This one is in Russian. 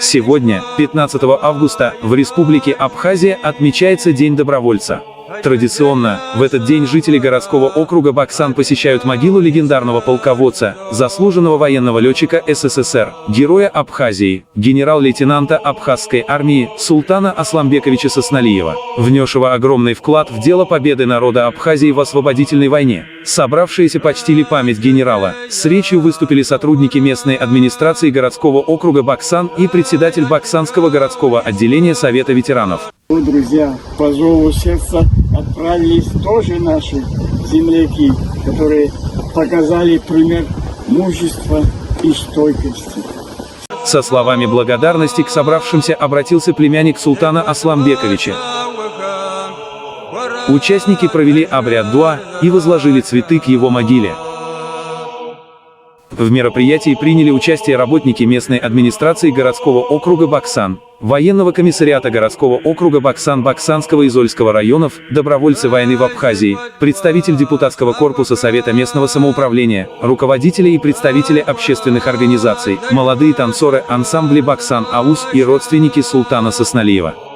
Сегодня, 15 августа, в Республике Абхазия отмечается День добровольца. Традиционно, в этот день жители городского округа Баксан посещают могилу легендарного полководца, заслуженного военного летчика СССР, героя Абхазии, генерал-лейтенанта Абхазской армии Султана Асламбековича Сосналиева, внесшего огромный вклад в дело победы народа Абхазии в освободительной войне. Собравшиеся почтили память генерала. С речью выступили сотрудники местной администрации городского округа Баксан и председатель Баксанского городского отделения Совета ветеранов. Друзья, по зову сердца отправились тоже наши земляки, которые показали пример мужества и стойкости. Со словами благодарности к собравшимся обратился племянник Султана Асламбековича. Участники провели обряд дуа и возложили цветы к его могиле. В мероприятии приняли участие работники местной администрации городского округа Баксан, военного комиссариата городского округа Баксан Баксанского и Зольского районов, добровольцы войны в Абхазии, представитель депутатского корпуса Совета местного самоуправления, руководители и представители общественных организаций, молодые танцоры ансамбля Баксан Ауз и родственники Султана Сосналиева.